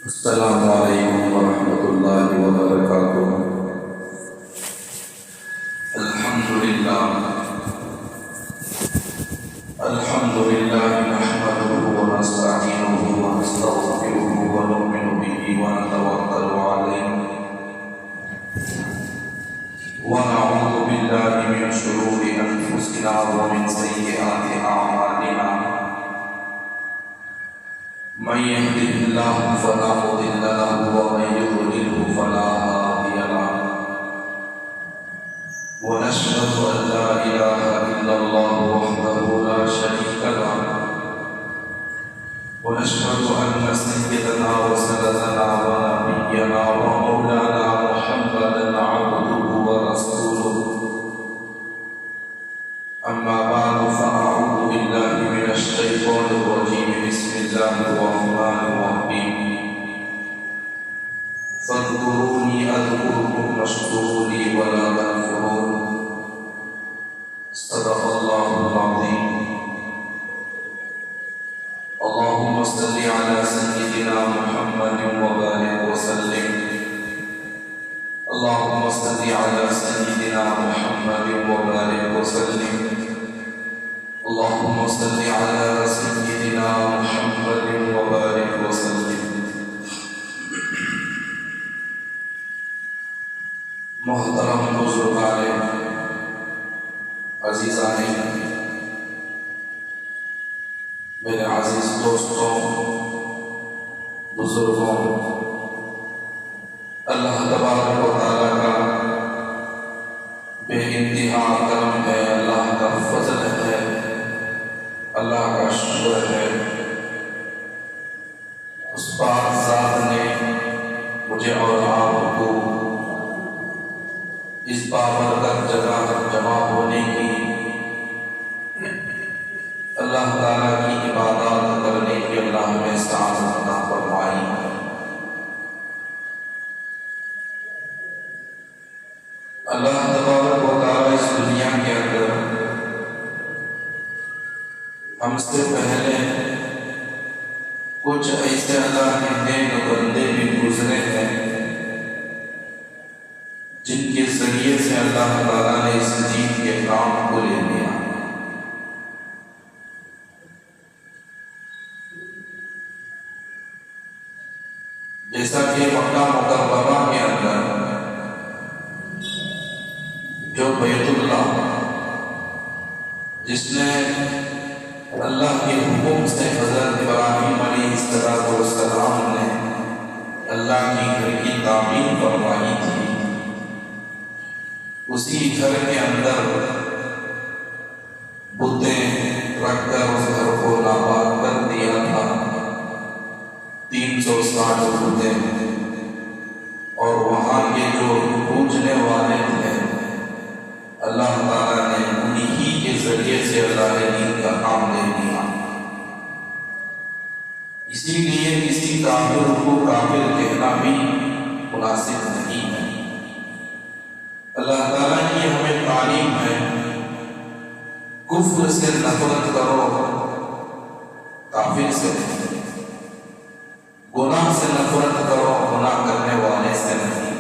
السلام علیکم ورحمۃ اللہ وبرکاتہ۔ الحمدللہ نحمده ونستعینه ونستغفره ونؤمن به ونتوکل علیہ ونعوذ باللہ من شرور انفسنا ومن سیئات اعمالنا، من يهده الله فلا مضل له ومن يضلل فلا هادي له، ونشهد أن لا إله إلا الله وحده لا شريك له، ونشهد أن سيدنا وسندنا ونبينا ومولانا محمدا عبده ورسوله، أما بعد فأعوذ بالله من الشيطان الرجيم، بسم الله الرحمن الرحيم، فاذكروني أذكركم واشكروا لي ولا تكفرون، صدق الله العظيم۔ اللهم صل على سيدنا محمد وبارك وسلم، اللهم صل على سيدنا محمد وبارك وسلم، اللهم صل على سيدنا محمد وبارك وسلم۔ محترم بزرگان، عزیزان، میرے عزیز دوستوں، بزرگوں، اللہ تبارک و تعالیٰ کا بے انتہا کرم ہے، اللہ کا فضل ہے، اللہ کا شکر ہے، اس پاک ذات نے مجھے اور آپ کو اس بابرکت جگہ جمع ہونے کی، اللہ تعالیٰ کی عبادات کرنے کی اللہ ہمیں سعادت عطا فرمائی۔ اللہ تبارک و تعالیٰ اس دنیا کے اندر ہم سے پہلے کچھ ایسے اللہ کے نیک بندے بھی گزرے ہیں جن کے ذریعے سے اللہ تعالیٰ نے اس دین کے کام کو لے لیا۔ جیسا کہ مکہ مکرمہ کے اندر جو بیت اللہ، جس نے اللہ کے حکم سے حضرت ابراہیم علیہ السلام نے اللہ کی گھر کی تعمیر فرمائی تھی، اسی گھر کے اندر بتیں رکھ کر اس گھر کو ناپاک کر دیا تھا، 360 بتیں، اور وہاں کے جو پوجنے والے تھے اللہ تعالیٰ نے انہی کے ذریعے سے اللہ نے دین کا کام لے لیا۔ اسی لیے کسی کافر کو کافر کہنا بھی مناسب نہیں ہے۔ اللہ تعالیٰ کی ہمیں تعلیم ہے، کفر سے نفرت کرو، کافر سے نہیں، گناہ سے نفرت کرو، گناہ کرنے والے سے نہیں،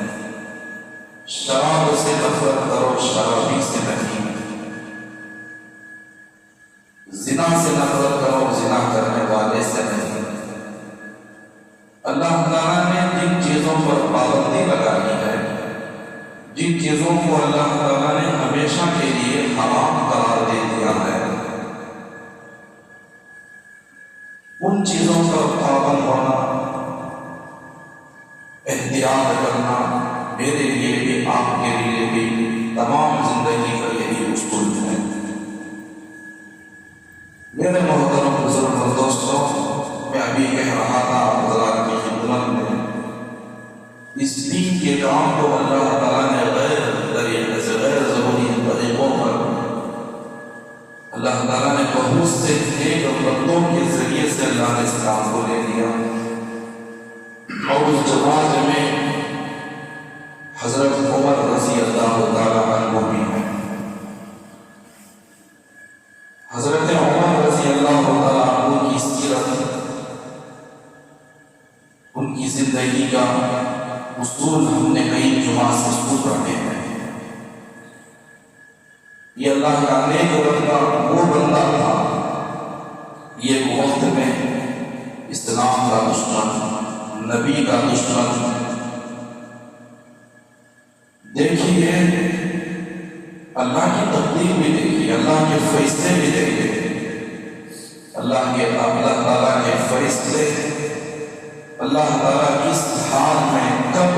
شراب سے نفرت کرو، شرابی سے نہیں، زنا سے نفرت کرو، زنا کرنے والے سے نہیں۔ اللہ تعالیٰ نے جن چیزوں پر پابندی لگائی ہے، جن چیزوں کو اللہ تعالیٰ نے ہمیشہ کے لیے حرام قرار دے دیا ہے، ان چیزوں پر پابند ہونا، احتیاط کرنا میرے لیے بھی، آپ کے لیے بھی، تمام زندگی کا یہی اصول ہے۔ میرے محترم بزرگ اور دوستوں، میں ابھی کہہ رہا تھا حضرات کی خدمت میں، اس دین کے کام کو اللہ تعالیٰ نے غیر طریقے سے، غیر ضروری طریقوں پر اللہ تعالیٰ نے بہت سے نیک بندوں کے ذریعے سے اللہ نے اس کام کو لے لیا، اور اس جماعت میں حضرت عمر رضی اللہ تعالیٰ عنہ بھی ہیں۔ حضرت عمر رضی اللہ تعالیٰ عنہ کی سیرت ان کی زندگی کا اصول ہم نے کئی جمعہ سے اصول رکھے ہیں۔ یہ اللہ کا نیک بندہ وہ بندہ تھا، یہ وقت میں اسلام کا دشمن، نبی کا دشمن۔ دیکھیے اللہ کی تقدیر بھی دیکھیے، اللہ کے فیصلے بھی دیکھیے، اللہ تعالیٰ کے فیصلے، اللہ تعالیٰ کس حال میں کب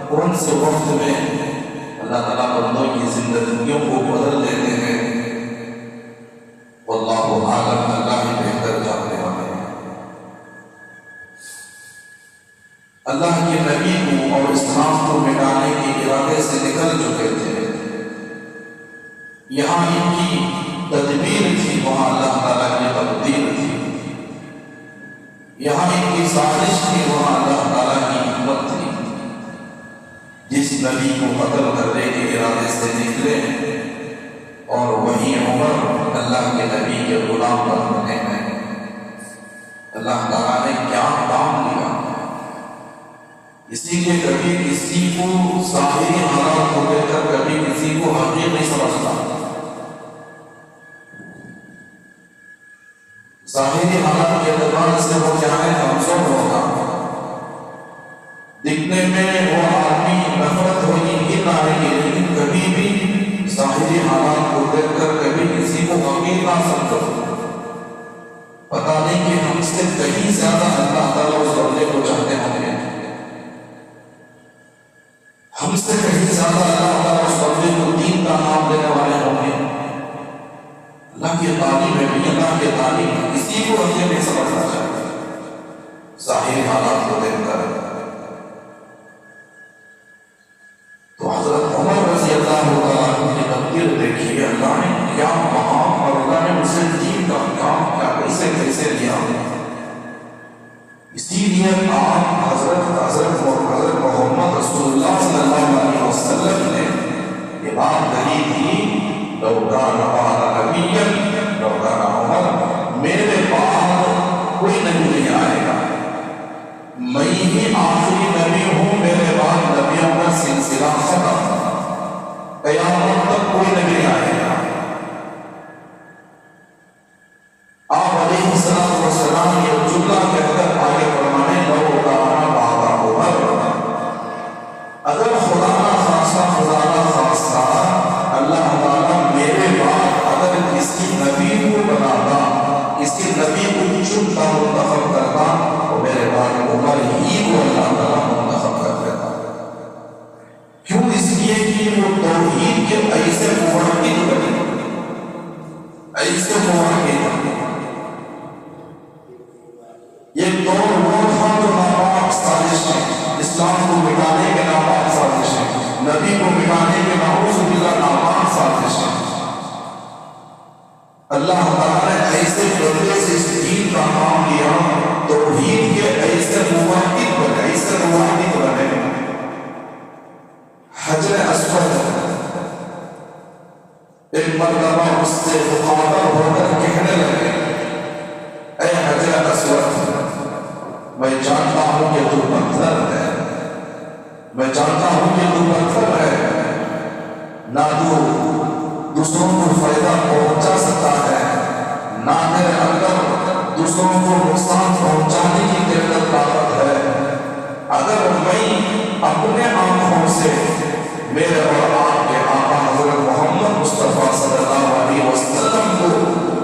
کون سے وقت میں اللہ تعالیٰ بندوں کی زندگیوں کو بدل دیتے ہیں، واللہ عالم، اللہ ہی بہتر جاننے والے ہیں۔ اللہ کے نبی کو اور اسلام کو مٹانے کے ارادے سے نکل چکے تھے، یہاں ان کی تدبیر تھی، وہاں اللہ تعالیٰ کی تقدیر تھی، یہاں ان کی سازش تھی، وہاں اللہ تعالیٰ کی حکمت تھی۔ جس نبی کو قتل کرنے کے ارادے سے نکلے اور وہی عمر اللہ کے نبی کے غلام بننے ہیں، اللہ تعالیٰ نے کیا کام لیا۔ اسی لیے کبھی کسی کو ظاہری حالات کو لے کر کبھی کسی کو حقیقت نہیں سمجھتا۔ ظاہری حالات کے اعتبار سے وہ چاہے کمزور ہوگا، دکھنے میں وہ آدمی نفرت ہوگی، گن آئے گی، لیکن کبھی بھی ظاہری حالات کو دیکھ کر کبھی کسی کو حقیر نہ سمجھو۔ پتا نہیں کہ ہم سے کہیں زیادہ اللہ تعالیٰ اس بندے کو چاہتے ہوں گے، ہم سے کہیں زیادہ اللہ تعالیٰ اس بندے کو دین کا نام دینے والے ہوں گے۔ اللہ کی تعلیم ہے بھی، اللہ کی تعلیم ہے، کسی کو حقیر نہیں سمجھنا چاہیے ظاہری حالات کو دیکھ کر۔ تو حضرت عمر رضی اللہ عنہ کی تقدیر دیکھیے، اللہ نے کیا مقام اور اللہ نے اسے دین کا کام کیا کیسے لیا۔ اسی لیے آپ حضرت محمد رسول اللہ صلی اللہ علیہ وسلم نے یہ بات کہی تھی، لو کان بعد نبی لو کان عمر، میرے بعد کوئی نبی نہیں آئے گا، میں ہی آخری نبی ہوں، میرے بعد نبیوں کا سلسلہ ختم، قیامت تک کوئی نبی نہیں آئے گا۔ آپ علیہ السلام یہ جملہ کہہ کر آگے فرمانے، لو کان بعد عمر، اگر خدا نہ خاصہ اللہ تعالیٰ میرے بعد اگر کسی نبی کو بناتا، کسی نبی کو چنتا، منتخب کرتا، تو میرے بعد عمر ہی کو اللہ تعالیٰ منتخب کر دیتا۔ کیوں؟ اس لیے کہ وہ توحید کے ایسے موحد بنے، ایسے موحد بنے۔ یہ دور وہ تھا جو ناپاک سازشیں، اسلام کو مٹانے کے ناپاک سازشیں، نبی کو مٹانے کے نعوذ باللہ ناپاک سازشیں۔ اللہ تعالیٰ نے ایسے بندے سے اس دین کا کام لیا، توحید کے ایسے موحد بنے۔ حجر اسود ایک مرتبہ اس سے مخاطب ہو کر کہنے لگے، اے حجر اسود، میں جانتا ہوں کہ تو پتھر ہے، میں جانتا ہوں کہ تو پتھر ہے، نہ تو دوسروں کو فائدہ پہنچا سکتا ہے، نہ تیرے اندر دوسروں کو نقصان پہنچانے کی تیرے طاقت ہے۔ اگر میں اپنے آنکھوں سے میرے اور آپ کے آقا حضرت محمد مصطفیٰ صلی اللہ علیہ وسلم کو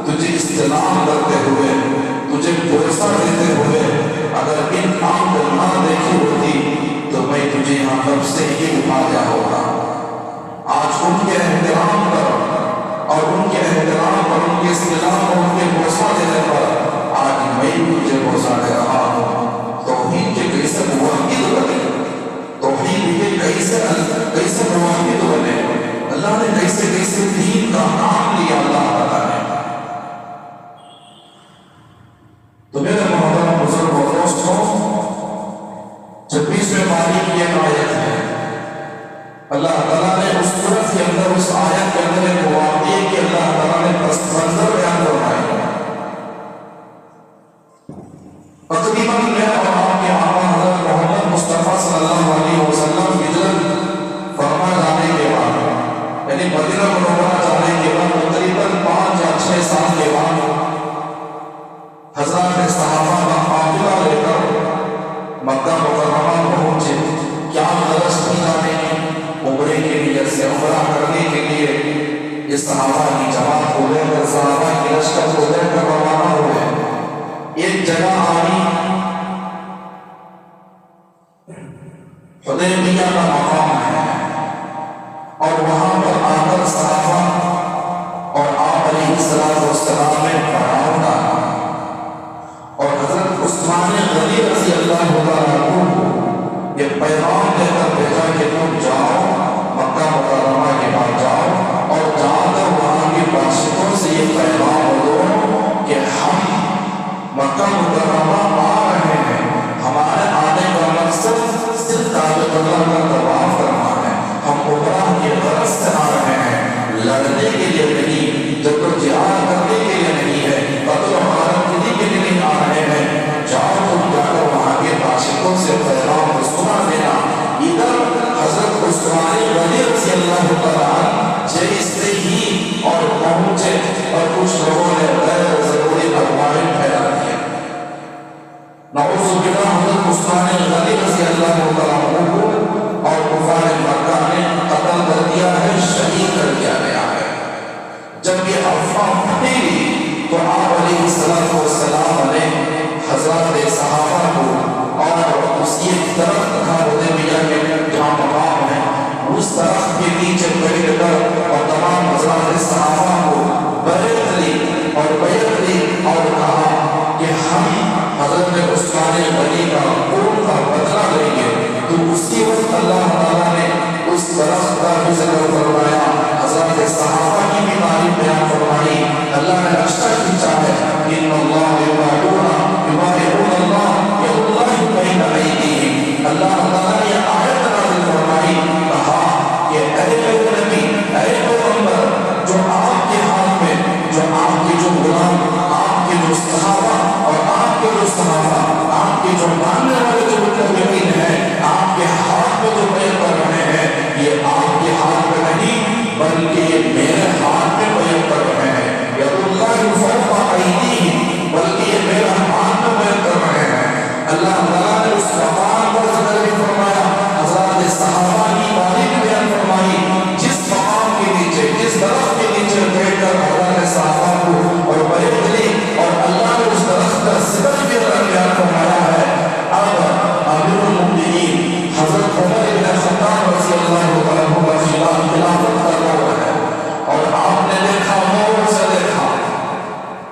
تجھے استعلام کرتے ہوئے، تجھے بھروسہ دیتے ہوئے اگر ان آنکھ کو نہ دیکھی ہوتی تو میں تجھے یہاں کب سے ہی اٹھایا ہوگا۔ آج ان کے احترام پر اور ان کے احترام پر، ان کے استعلام اور ان کے بھروسہ دینے پر آج میں تجھے بھروسہ دے رہا ہوں۔ توحید کے کیسے موحد بنے، توحید کے کیسے موحد بنے، اللہ نے کیسے دین کا نام لیا اللہ تعالیٰ نے۔ تو میرے محترم بزرگ و دوستوں، 26ویں پارے کی ایک آیت ہے، اللہ تعالیٰ نے اس سورت کے اندر، اس آیت کے اندر ایک واقعے کی اللہ تعالیٰ نے پس منظر بیان فرمائی۔ تقریباً میں اور آپ کے آقا صحابہ کی جماعت کو لے کر صحابہ کی لشکر کو لے کر روانہ ہوئے. ایک جگہ آئی حدیبیہ کا مقام ہے اور وہاں پر آ کر صحابہ اور آپ علیہ السلام نے پڑاؤ ڈالا اور حضرت عثمان غنی رضی اللہ تعالیٰ عنہ یہ پیغام دے کر بھیجا کہ تم جاؤ مکہ مکرمہ کے بعد جاؤ اور جا کر وہاں کے بادشاہوں سے یہ پیغام دو کہ ہم مکہ مکرمہ آ رہے ہیں، ہمارے آنے کا مقصد صرف کعبۃ اللہ کا طواف کرنا ہے، ہم عمرہ کی غرض سے آ رہے ہیں، لڑنے کے لیے نہیں، جب تو جہاد کرنے کے لیے نہیں ہے، قتل و غارت کے لیے نہیں آ رہے ہیں. جاؤ تم جا کر وہاں کے بادشاہوں سے پیغام سنا دینا. ادھر حضرت عثمان غنی رضی اللہ تعالیٰ جیسے ہی اور پہنچے اور کچھ لوگوں نے غیر ضروری افواہیں پھیلا دیا. نعوذ باللہ حضرت عثمان غنی رضی اللہ تعالیٰ کو اور کفار مکہ نے قتل کر دیا ہے، شہید کر دیا گیا ہے. جب یہ افواہ پھیلی تو آپ علیہ السلام نے حضرات صحابہ کو اور اس ایک درخت تھا حدیبیہ کے جہاں مقام ہے اس درخت کے نیچے بیٹھ کر اور تمام حضرات صحابہ کو بیعت لی اور کہا کہ ہم حضرت عثمان غنی کا خون کا بدلہ لیں گے. تو اسی وقت اللہ تعالیٰ نے اس درخت کا بھی ذکر فرمایا، حضرت صحابہ کی بھی تعریف بیان فرمائی. اللہ نے رشتہ کھینچا ہے ان اللہ یبایعون اللہ ید اللہ بین ایدیہم. اللہ تعالیٰ نے یہ آیت نازل فرمائی، کہا کہ اے نبی اے پیغمبر، جو آپ کے ہاتھ میں جو آپ کے جو غلام آپ کے جو صحابہ اور آپ کے جو صحابہ آپ کے جو ماننے والے جو متقین ہیں آپ کے ہاتھ میں جو بیعت کر رہے ہیں، یہ آپ کے ہاتھ میں نہیں بلکہ یہ میرے ہاتھ میں بیعت کر رہے ہیں. ید اللہ فوق ایدیہم، بلکہ یہ میرے ہاتھ میں بیعت کر رہے ہیں. اللہ تعالیٰ نے اس مقام پر ذکر بھی فرمایا، حضرات صحابہ کی تعریف بیان فرمائی. جس مقام کے نیچے جس درخت کے نیچے بیٹھ کر حضرات صحابہ کو اور بیعت لی اور اللہ نے اس درخت کا ذکر بھی بیان فرمایا ہے. اب امیر المؤمنین حضرت عمر بن الخطاب رضی اللہ عنہ کا خلافت کر رہا ہے اور آپ نے دیکھا غور سے دیکھا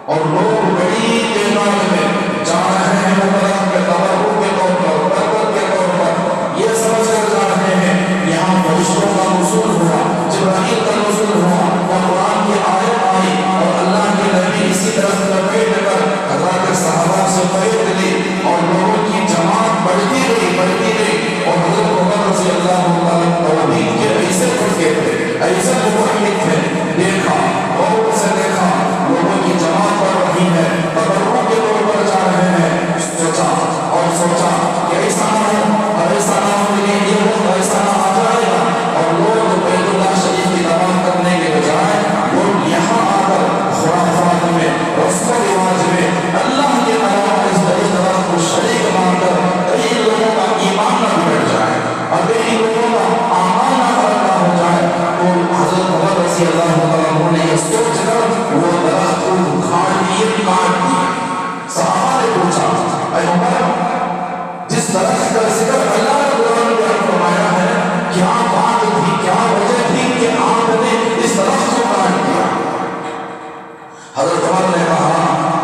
اور لوگ بڑی تعداد میں جا رہے ہیں مبارک کے تبرک کے طور پر برکت کے طور پر، یہ سمجھ کر جا رہے ہیں یہاں فرشتوں کا نزول ہوا، جبرائیل کا نزول ہوا اور قرآن کی آیت آئی اور اللہ کے نبی اسی طرح بیٹھ کر حضرات صحابہ سے بیعت لی اور لوگوں کی جماعت بڑھتی گئی اور حضرت عمر رضی اللہ عنہ توحید کے ایسے پڑھتے تھے، ایسے مبارک تھے. دیکھا غور سے دیکھا لوگوں کی جماعت بڑھ رہی ہے، تبرک کے طور پر جا رہے ہیں. سوچا کہ ایسا نہ ہو اور ایسا نہ ہو کہ یہ وقت ایسا نہ آ جائے گا اور لوگ بیت اللہ شریف کی تباہ کرنے کے بجائے لوگ یہاں آ کر خرافات میں رسم و رواج میں اللہ کے علاوہ اس بڑے درخت کو شریک مان کر کئی لوگوں کا ایمان نہ بگڑ جائے اور کئی لوگوں کا اعمال نہ برابر ہو جائے. تو حضرت عمر رضی اللہ عنہ نے یہ سوچ کر وہ درخت کو کاٹ دیے. صحابہ نے پوچھا اے عمر، جس درخت کا ذکر اللہ نے قرآن میں فرمایا ہے، کیا بات تھی، کیا وجہ تھی کہ آپ نے اس درخت کو کاٹ دیا؟ حضرت عمر نے کہا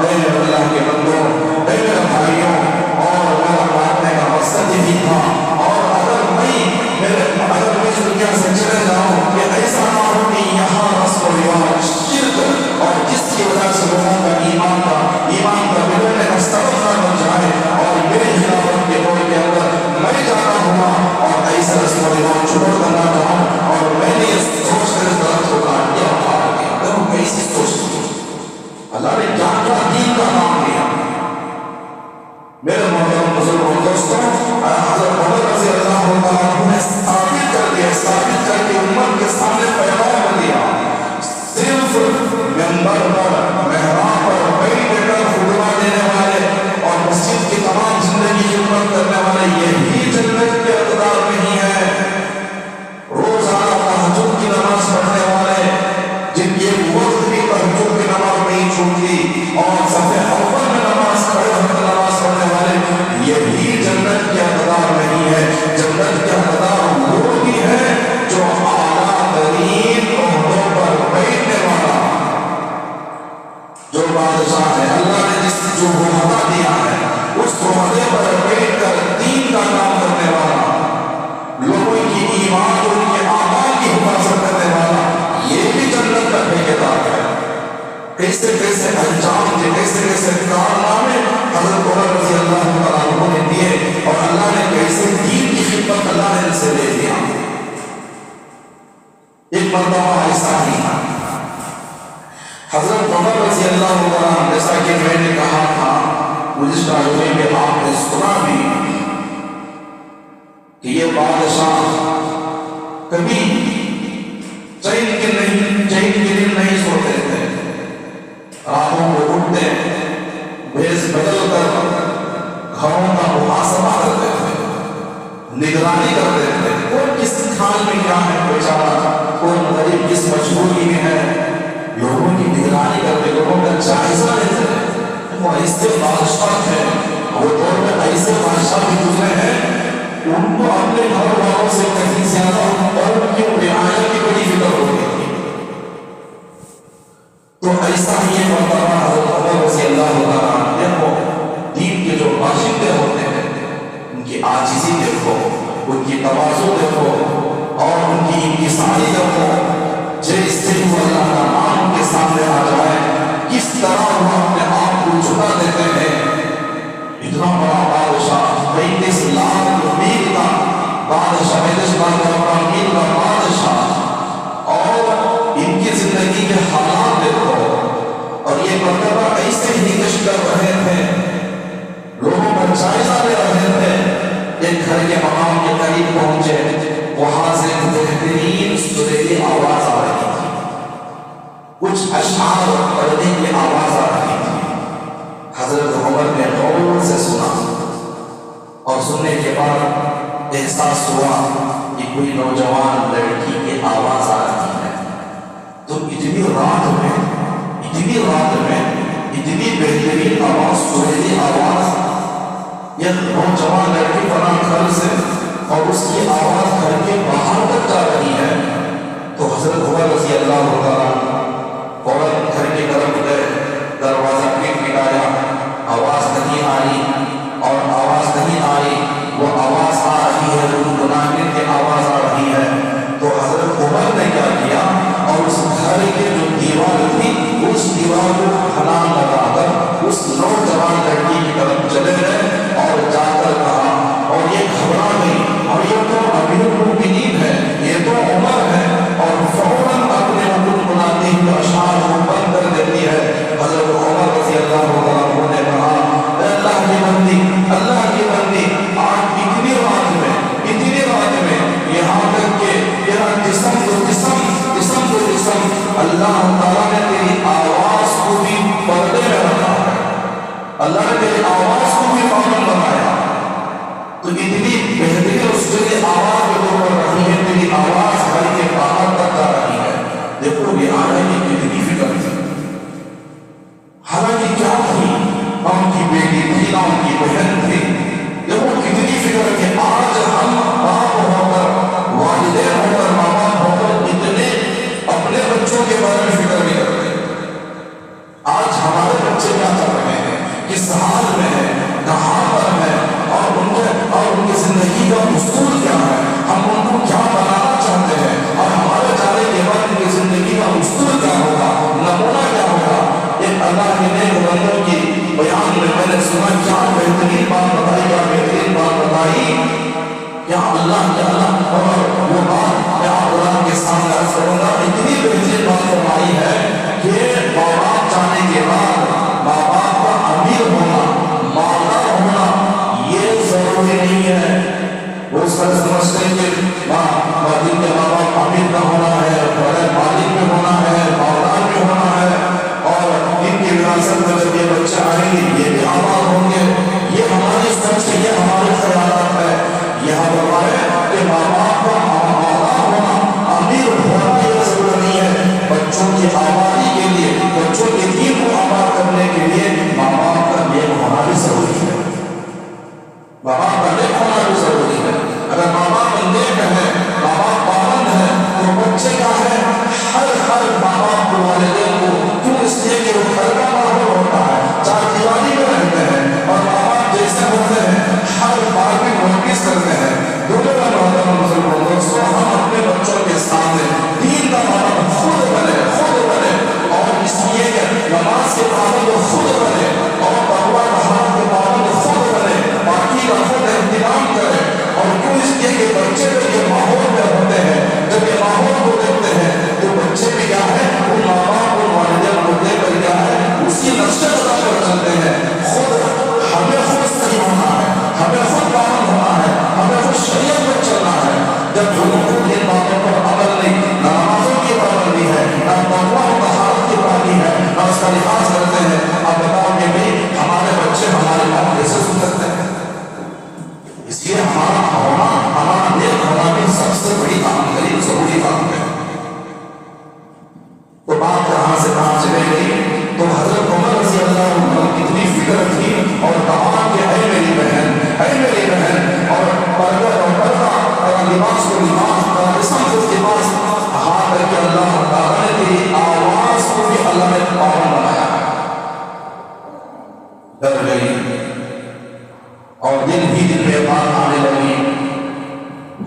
اے اللہ کے بندوں، اے میرے بھائیوں، اور میرا کاٹنے کا مقصد یہی تھا اور اگر میں دنیا سے چلے جاؤں کہ ایسا نہ ہو کہ یہاں رسم و رواج شرک اور جس کی وجہ سے لوگوں کا ایمان کا بگڑنے کا سبب نہ بن جائے اور میرے خلافت کے دور کے اندر میں جانا ہوا اور ایسا رسم و رواج چھوڑ کر نہ جاؤں اور میں نے یہ سوچ کر اس درخت کو کاٹ دیا اور کاٹ دیا. تو کیسی سوچ تھی؟ اللہ نے کیا کیا دین کا نام لیا. میرے محترم بزرگوں دوستوں، حضرت عمر رضی اللہ عنہ نے ثابت کر کے امت کے سامنے پیغام دیا. صرف منبر پر محراب پر بیٹھ کر خطبہ دینے والے اور مسجد کی تمام زندگی خدمت کرنے والے یہی جنت کے اقدار نہیں ہے. روزانہ تہجد کی نماز پڑھنے والے جن کی کیسے کیسے انجام کے کیسے کیسے کارنامے حضرت عمر رضی اللہ تعالیٰ عنہ نے دیے اور اللہ نے کیسے دین کی خدمت اللہ نے ان سے لے لیا. ایک مرتبہ ایسا ہی حضرت عمر رضی اللہ تعالیٰ عنہ جیسا کہ میں نے کہا تھا گزشتہ جمعے میں آپ نے سنا بھی کہ یہ بادشاہ کبھی چین کے دن نہیں سوتے تھے. راتوں کو اٹھتے بھیس بدل کر گھروں کا محاسبہ کرتے تھے, نگرانی کرتے تھے کون کس حال میں کیا ہے, بیچارہ کون غریب کس مجبوری میں ہے, لوگوں کی نگرانی کرتے, لوگوں کا جائزہ لیتے تھے. وہ ایسے بادشاہ ہیں, وہ دور میں ایسے بادشاہ بھی گزرے ہیں, ان کو اپنے گھر والوں سے کہیں زیادہ اور ان کی رعایا کی بڑی فکر ہوتی تھی. تو ایسا ہی ایک مرتبہ حضرت عمر رضی اللہ تعالیٰ عنہ کو دین کے جو باشندے ہوتے ہیں ان کی عاجزی دیکھو, ان کی تواضع دیکھو اور ان کی انکساری دیکھو, جس سے وہ اللہ کا نام ان کے سامنے آ جائے کس طرح وہ اپنے آپ کو جھکا دیتے ہیں. اتنا بڑا بادشاہ 35 لاکھ امیر کا بادشاہ, 35 لاکھ امیر کا بادشاہ, اور ان کی زندگی کے حالات دیکھو. اور یہ مرتبہ ایسے ہی گشت کر رہے تھے, لوگوں کا جائزہ لے رہے تھے, ایک گھر کے مقام کے قریب پہنچے, وہاں سے بہترین سریلی آواز آ رہی تھی, کچھ اشعار پڑھنے کی آواز آ رہی تھی. حضرت عمر نے غور سے سنا اور سننے کے بعد احساس ہوا کہ کوئی نوجوان لڑکی کی آواز آ رہی ہے. تو اتنی رات میں اتنی بہترین آواز, سریلی آواز, یہ نوجوان لڑکی بنا گھر سے اور اس کی آواز گھر کے باہر تک جا رہی ہے. تو حضرت عمر رضی اللہ تعالیٰ فوراً گھر کی طرف گئے, دروازہ کھٹکھٹایا, آواز نہیں آئی اور آواز نہیں آئی, وہ آواز آ رہی ہے, گنگنانے کی آواز آ رہی ہے. تو حضرت عمر نے کیا کیا, اور اس گھر کے جو دیوار تھی اس دیوار کو پھلانگ لگا کر اس نوجوان لڑکی کی طرف چلے گئے اور جا کر کہا, اور یہ گھبرا گئی, اور یہ تو امیر المؤمنین ہے, یہ تو عمر ہے, اور فوراً اپنے گنگناتے ہوئے اشعار کو بند کر دیتی ہے. حضرت عمر رضی اللہ عنہ نے کہا, اللہ کی بندی, اللہ کی بندی, آج اتنی رات میں یہاں تک کہ میرا جسم اللہ تعالیٰ نے تیری آواز کو بھی پردے میں رکھا ہے, اللہ نے تیری آواز کو بھی پابند بنایا. تو اتنی بہترین اس کے آواز میں تو پڑ رہی ہے, تیری آواز گھر کے باہر تک جا رہی ہے. دیکھو یہ آنے کی کتنی فکر تھی, حالانکہ کیا تھی, ان کی بیٹی تھی نہ ان کی بہن تھی. دیکھو کتنی فکر کہ آج ہم باپ ہو کر, والدین ہو کر, ماں باپ ہو کر اتنے اپنے بچوں کے بارے میں فکر نہیں کرتے. آج ہمارے بچے کیا کر رہے ہیں, کس حال میں ہے, کہاں پر ہے, اور ان کی زندگی کا دستور کیا ہے, ہم ان کو کیا بنانا چاہتے ہیں, اور ہمارے جانے کے بعد ان کی زندگی کا دستور کیا ہوگا, نمونہ کیا ہوگا. ایک اللہ کے نیک بندوں کی بیان میں نے سنا, کیا بہترین بات بتائی, کیا بہترین بات بتائی, کیا اللہ اور وہ بات میں آپ قرآن کے سامنے عرض کروں گا. اتنی بہترین بات فرمائی ہے کہ ماں باپ جانے کے بعد ماں باپ کا امیر ہونا, مالدار ہونا یہ ضروری نہیں ہے. وہ سمجھتے ہیں کہ دن کے ماں باپ امیر کا ہونا ہے, بڑے مالک میں ہونا ہے, مالدار میں ہونا ہے, اور ان کی وراثت میں جب یہ بچے آئیں گے یہ بھی آباد ہوں گے. یہ ہماری سوچ, یہ ہمارے خیالات ہے. یہاں فرمایا کہ ماں باپ کا مالدار ہونا, امیر ہونا یہ ضروری نہیں ہے. بچوں کی آبادی کے لیے, بچوں کے دین کو آباد کرنے کے لیے ماں باپ کا نیک ہونا بھی ضروری ہے. ماں باپ کا نیک ہونا بھی ضروری ہے. اگر ماں باپ نیک ہے, ماں باپ پابند ہے, تو بچے کا ہے ہر ماں باپ کو, والدین کو, کیوں, اس لیے کہ وہ گھر کا ماحول ہوتا ہے, چار دیواری میں رہتے ہیں, اور ماں باپ جیسے ہوتے ہیں ہر بات میں نوٹس کرتے ہیں. دونوں کا محترم مسلمان دوستوں, ہم اپنے بچوں کے سامنے دین کا ماحول خود بنے, اور اس لیے اور دل ہی دل میں بات آنے لگی،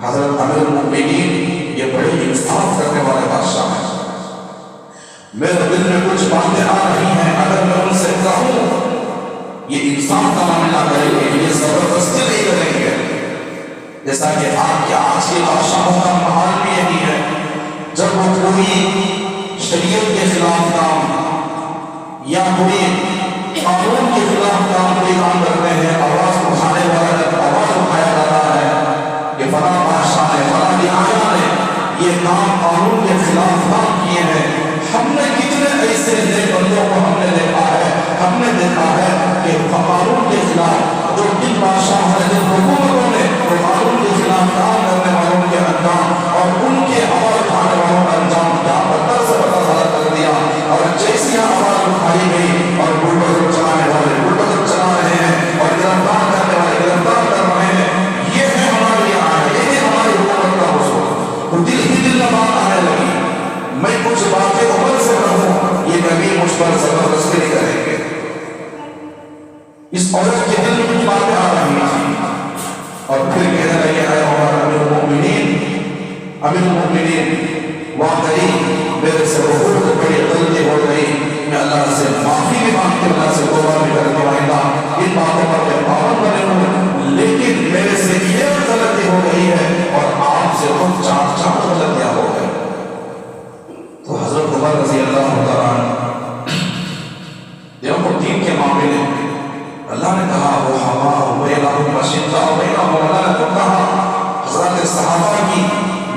حضرت امیر المؤمنین یہ بڑے انصاف کرنے والے بادشاہ ہیں، میرے دل میں کچھ باتیں آ رہی ہیں، اگر میں ان سے کہوں یہ انصاف کا معاملہ کریں گے، یہ زبردستی نہیں کریں گے، جیسا کہ آپ کے آج کے بادشاہوں کا محال بھی یہی ہے، جب وہ کوئی شریعت کے خلاف کام یا کوئی قانون کے خلاف کوئی کام کرتے ہیں، آواز اٹھانے والا آواز اٹھایا جاتا ہے کہ فلاں بادشاہ نے فلاں رعایا نے یہ کام قانون کے خلاف کام کیے ہیں۔ ہم نے کتنے ایسے نیک بندوں کو ہم نے دیکھا ہے، ہم نے دیکھا ہے کہ قانون کے خلاف جو جن بادشاہوں نے جن حکومتوں نے قانون کے خلاف کام کرنے والوں کے انجام اور ان کے آواز اٹھانے والوں کا انجام کیا بدتر سے بدتر کر دیا، اور جیسی آواز اٹھائی گئی اور بلڈوزر چلانے والے بلڈوزر چلا رہے ہیں اور گرفتار کرنے والے گرفتار کر رہے ہیں، یہ ہے ہمارے یہاں، یہ ہے ہماری حکومت کا حصول۔ تو دل ہی دل میں بات آنے لگی، میں کچھ باتیں عمر سے کہوں، یہ کبھی مجھ پر زبردستی نہیں کریں گے۔ اس عورت کے دل میں کچھ باتیں آ رہی تھی اور پھر کہنے لگے اے عمر امیر المؤمنین واقعی میرے سے بہت بڑی غلطی ہو گئی، میں اللہ سے معافی بھی مانگتے ہیں، اللہ سے توبہ بھی کرتے ہیں، آئندہ ان باتوں پر میں پابند بنے ہوں، لیکن میرے سے یہ غلطی ہو گئی ہے اور آپ سے خود چار غلطیاں ہو گئی۔ تو حضرت عمر رضی اللہ تعالیٰ عنہ دیکھو دین کے معاملے میں اللہ نے کہا وہ ہوا بینہم وشدہ بینہم، اللہ نے تو کہا حضرت صحابہ کی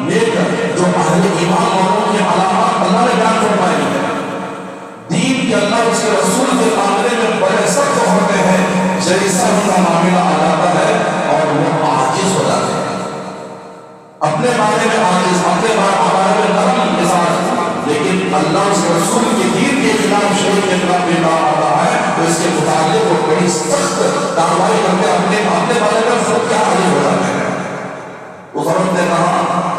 نیک جو اہل ایمان والوں کی علامات اللہ نے بیان فرمائی ہے، دین کے اللہ اس کے رسول کے معاملے میں بڑے سخت ہوتے ہیں، جیسا ان کا معاملہ آ جاتا ہے اور وہ عاجز ہو جاتے ہیں، اپنے بارے میں عاجز، اپنے بارے میں نرم مزاج، لیکن اللہ اس کے رسول کے دین کے خلاف شریعت کے خلاف بھی کام آتا ہے تو اس کے متعلق وہ بڑی سخت کارروائی کرتے ہیں، اپنے بارے میں خود کیا عاجز ہو جاتے ہیں۔ اس عورت نے کہا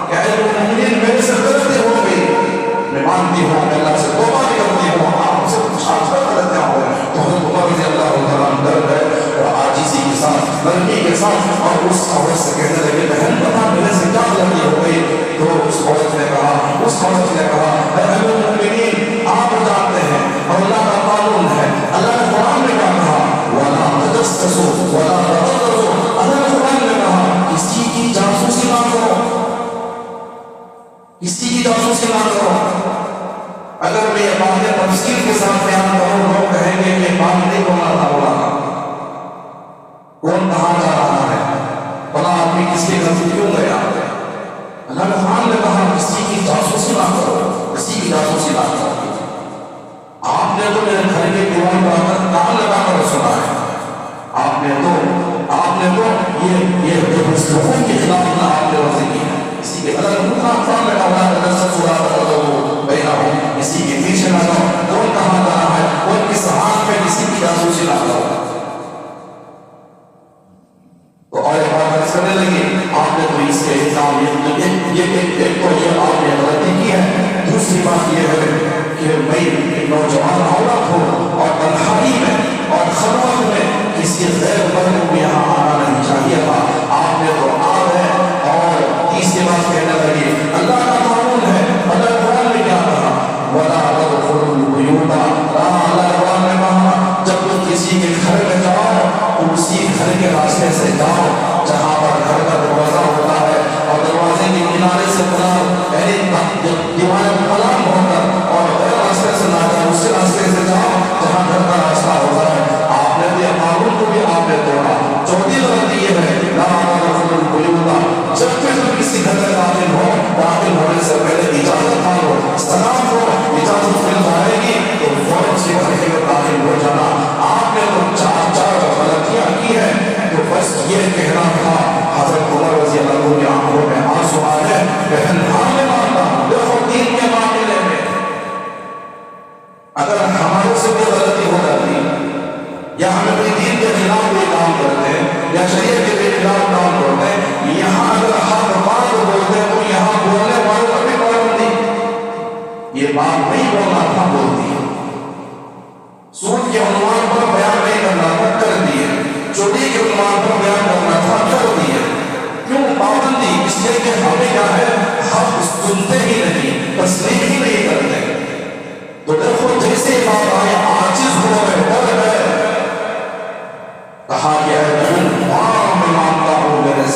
کہ اے المؤمنین میرے سے غلطی ہو گئی، میں مانتی ہوں میں اللہ سے توبہ بھی کرتی ہوں، آپ سے کچھ آجر غلطیاں ہو گئے۔ تو حضرت عمر رضی اللہ تعالیٰ عنہ ڈر گئے اور عاجزی کے ساتھ نرمی کے ساتھ اور اس عورت سے کہنے لگے بہن بتا میرے سے کیا غلطی ہو گئی؟ تو اس عورت نے کہا اے المؤمنین آپ جانتے ہیں اور اللہ کا قانون ہے، اللہ نے قرآن میں کیا کہا وَلَا تَجَسَّسُوا وَلَا تَغَدَّرُوا، اللہ نے قرآن میں کہا کسی کی جاسوسی نہ کرو، کسی کی جاسوسی نہ کرو۔ اگر میں یہ باتیں تفصیل کے ساتھ بیان کروں لوگ کہیں گے کہ بات نہیں بولا تھا، کون کہاں جا رہا ہے، بلا آدمی کس کے گھر سے کیوں گیا؟ اللہ نے قرآن میں کہا کسی کی جاسوسی نہ کرو، کسی کی جاسوسی نہ کرو۔ آپ نے تو میرے گھر کے دیوار پر آ کر کان لگا کر سنا ہے، آپ نے تو یہ حکم کے خلاف نہ آپ نے ورزی کی ہے، کسی کے اللہ نے قرآن میں کہا کسی کے پیچھے نہ جاؤ، کون کہاں جا رہا ہے، کون کس ہاتھ میں کسی کی جاسوسی نہ کرو۔ تو اور بات کرنے لگی آپ نے تو اس کے الزام ایک تو یہ آپ نے غلطی کی ہے، دوسری بات یہ ہے کہ میں نوجوان عورت ہوں اور تنہائی میں اور خلوت میں کسی غیر مرد کو یہاں آنا نہیں چاہیے تھا، آپ نے تو آ گئے۔ اور تیسری بات کہنے لگی اللہ کا قانون ہے، اللہ قرآن میں کیا کہا وَلَا تَدْخُلُوا الْبُيُوتَ، اللہ قرآن میں کہا جب تم کسی کے گھر میں جاؤ تو اسی گھر کے راستے سے جاؤ جہاں پر گھر کا دروازہ ہوتا ہے اور دروازے کے کنارے سے دیواریں پلان ہو کر اور غیر راستے سے نہ جاؤ، اسی راستے سے جاؤ جہاں گھر کا راستہ ہوتا ہے۔ آپ نے بھی قانون کو بھی آپ نے توڑا۔ چوتھی غلطی یہ ہے لا تدخلوا البیوت، جب بھی تم کسی گھر میں داخل ہونے سے پہلے اجازت مانگو، سلام دو، اجازت مل جائے گی تو فوراً سے گھر میں داخل ہو جانا۔ آپ نے تو چار غلطیاں کی ہیں، تو بس یہ کہنا تھا۔ حضرت عمر رضی اللہ عنہ کی آنکھوں میں آنسو آ گئے، بہن میں مانتا ہوں دیکھو دین کے معاملے میں اگر ہمارے سے کوئی غلطی ہو جاتی یا ہمیں کوئی دین کے خلاف کوئی کام کرتے یا شریعت کے خلاف کام کرتے، یہاں اگر حق بات بولتے ہیں تو یہاں بولنے والوں پر بھی پابندی، یہ بات نہیں بولنا تھا بولتی ہے، سود کے عنوان پر بیان نہیں کرنا تھا کر دیے، چوری کے عنوان پر بیان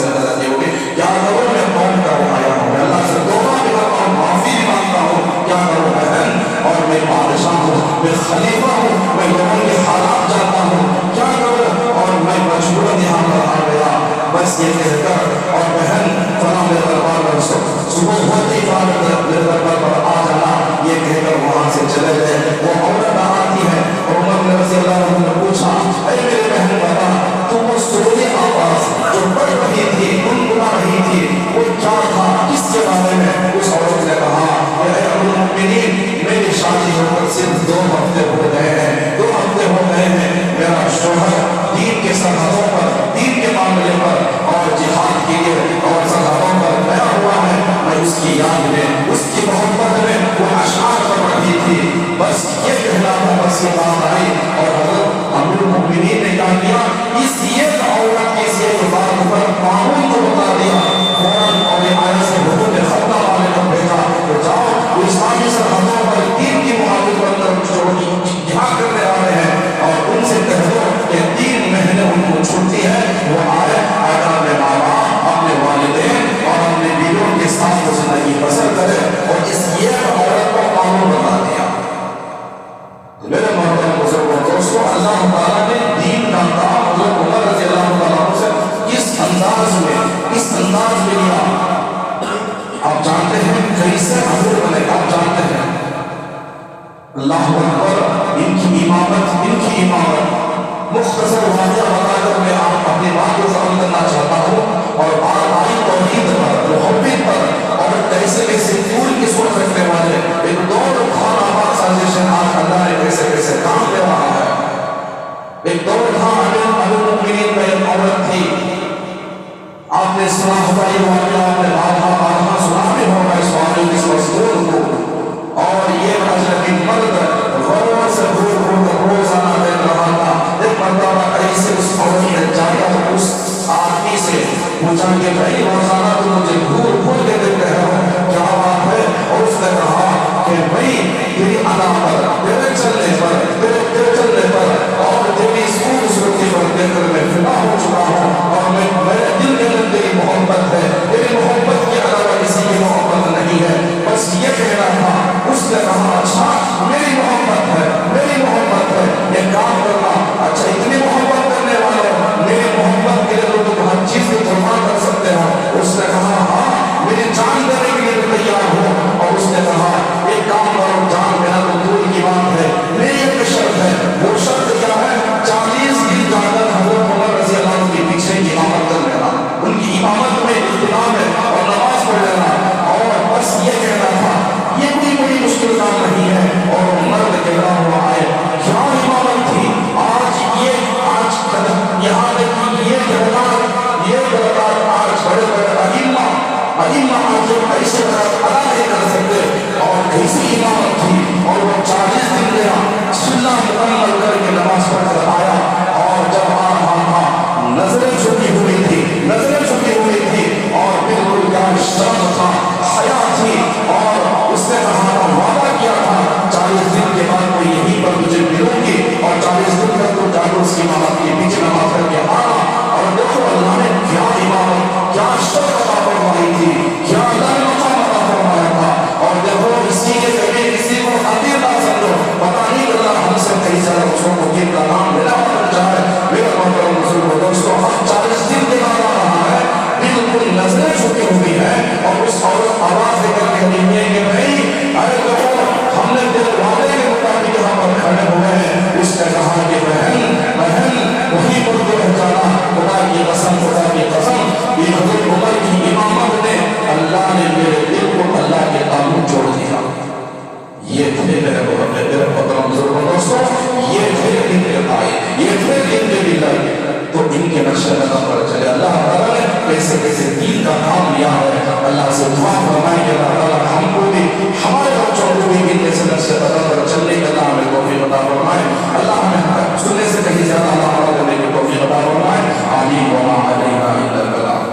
سے غلطی ہوگی، کیا کروں میں قوم کا آیا ہوں، میں اللہ سے توبہ بھی کرتا ہوں، معافی بھی مانگتا ہوں، کیا کروں بہن، اور میں بادشاہ ہوں، میں خلیفہ ہوں، میں لوگوں کے حالات جانتا ہوں، کیا کروں، اور میں مجبوراً یہاں پر آ گیا، بس یہ کہہ کر اور بہن فلاں میرے دربار پر صبح ہوتے ہی میرے دربار پر آ جانا، یہ کہہ کر وہاں سے چلے گئے۔ وہ عورت آتی ہے، عمر رضی اللہ عنہ نے پوچھا، اے میرے بہن بتا، تم وہ سوری آواز جو پڑھ رہی تھی، گنگنا رہی تھی، وہ کیا تھا، کس کے بارے میں؟ اس عورت نے کہا، اے امیر المؤمنین، میری شادی ہو کر صرف 2 ہفتے ہو گئے ہیں، 2 ہفتے ہو گئے ہیں، میرا شوہر دین کے سرحدوں پر، دین کے معاملے پر اور جہاد کے لیے اور سرحدوں پر گیا ہوا ہے، میں اس کی یاد میں، اس کی محبت میں وہ اشعار پڑھ رہی تھی، بس یہ کہنا تھا، بس یہ بات آئی، اور حضرت امیر المؤمنین نے کہا کیا اس ایک عورت کی ایک بات پر قانون کو بتا دیا، فوراً اور آئے سے حکم نے خطہ والے کو بھیجا کہ جاؤ اسلامی سرحدوں پر دین کی محافظ بن کر جہاد کرنے آ رہے ہیں، اور ان سے کہہ دو کہ 3 مہینے ان کو چھٹی ہے، وہ آئے اپنے ماں باپ، اپنے والدین اور اپنے بیویوں کے ساتھ زندگی بسر کرے، اور اس ایک عورت کو قانون بتا دیا۔ میرے محترم بزرگوں دوستوں، اللہ تعالیٰ نے دین کا کام حضرت عمر رضی اللہ تعالیٰ سے کس انداز میں لیا، آپ جانتے ہیں کیسے حضور بنے، آپ جانتے ہیں اللہ اکبر، ان کی امامت مختصر واقعہ بتا کر میں آپ اپنی بات کو ختم کرنا چاہتا ہوں، اور بات آئی توحید پر، محبت پر، اور کیسے پھول کی صورت رکھنے والے ایک دور خان آباد سازشن آج اللہ نے کیسے کام دے رہا ہے۔ ایک دور تھا، امیر المؤمنین میں ایک عورت تھی، آپ نے سنا ہوگا یہ واقعہ، آپ نے بارہا سنا بھی ہوگا اس واقعے کی مضمون کو، اور یہ اجنبی مرد غور سے روزانہ دیکھ رہا تھا۔ ایک مرتبہ ایسے اس عورت نے جایا تو اس آدمی سے پوچھا کہ بھائی روزانہ تم مجھے گھور کے دیکھ رہے ہو، کیا بات ہے؟ اور اس نے کہا کہ بھائی تیری ادا پر، تیرے چلنے پر اور تیری خوبصورتی پر دیکھ کر میں فدا ہو چکا ہوں، اور میرے دل کے اندر تیری محبت ہے، تیری محبت کے علاوہ کسی کی محبت نہیں ہے، بس یہ کہنا تھا۔ اس نے کہا اچھا میری محبت ہے، یہ کام کرنا، اچھا اتنی محبت کرنے والوں، میری محبت کے لیے تم ہر چیز کو قربان کر سکتے ہو؟ اس نے کہا ہاں، میری جان دینے کے لیے تیار ہوں، اور اس نے کہا ایک کام کرو، جان دینا تو دور کی بات ہے، میری ایک شرط ہے، وہ شرط کیا ہے؟ 40 دن جا کر حضرت عمر رضی اللہ عنہ کے پیچھے امامت کر لینا، ان کی امامت میں اہتمام ہے اور نماز پڑھ لینا، اور بس یہ کہنا تھا، یہ کوئی بڑی مشکل کام نہیں ہے، اور مرد کہنا ہوا آئے، کیا امامت تھی، آج یہاں یہ درکار آج بڑے ائمہ آج ایسے ادا نہیں کر سکتے، اور کیسی امامت تھی، اور وہ 40 دن گیا، سنہ مکمل کر کے نماز پڑھ کر آیا، اور جب آ رہا تھا نظریں جھکی ہوئی تھی، اور بالکل کیا شرم تھا، حیا تھی، اور اس نے کہا وعدہ کیا تھا 40 دن کے بعد میں یہیں پر تجھے ملوں گی، اور 40 دن تک تو جاگو اس کی امامت کے پیچھے نماز کر کے آنا، اور دیکھو اللہ نے کیا امامت، کیا شرط عطا فرمائی تھی، کیا اللہ نے مقام عطا فرمایا تھا، اور دیکھو اسی کے ذریعے کسی کو حقیر نہ سمجھو، پتہ نہیں اللہ ہم سے کئی سارے بچوں کو دین کا نام لینا پڑ جائے۔ میرا محترم بزرگوں دوستوں، ہم 40 دن کے بعد آ رہا ہے، بالکل نظریں جھکی ہوئی ہے، اور اس عورت آواز دے کر کہہ رہی ہے کہ بھائی ارے دیکھو ہم نے تیرے وعدے کے مطابق یہاں پر کھڑے ہوئے ہیں۔ اس نے کہا کہ بہن وہیں پر تو پہچانا، خدا کی قسم یہ حضرت عمر کی امامت نے اللہ نے میرے دل کو اللہ کے تعلق جوڑ دیا۔ یہ تھے میرے محترم بزرگوں دوستوں، یہ تھے دن کے بھائی، یہ تھے دن کے لیڈر، تو ان کے نقش قدم پر چلے۔ اللہ تعالیٰ نے کیسے دین کا کام لیا ہے، اللہ سے دعا فرمائیں کہ اللہ تعالیٰ ہم کو بھی، ہمارے بچوں کو بھی ان کے نقش قدم پر چلنے کا اللہ ہمیں توفیق عطا فرمائے۔ اللہ ہمیں سننے سے کہیں زیادہ عمل کرنے کی توفیق عطا فرمائے۔ آمین وما علینا الا البلاغ۔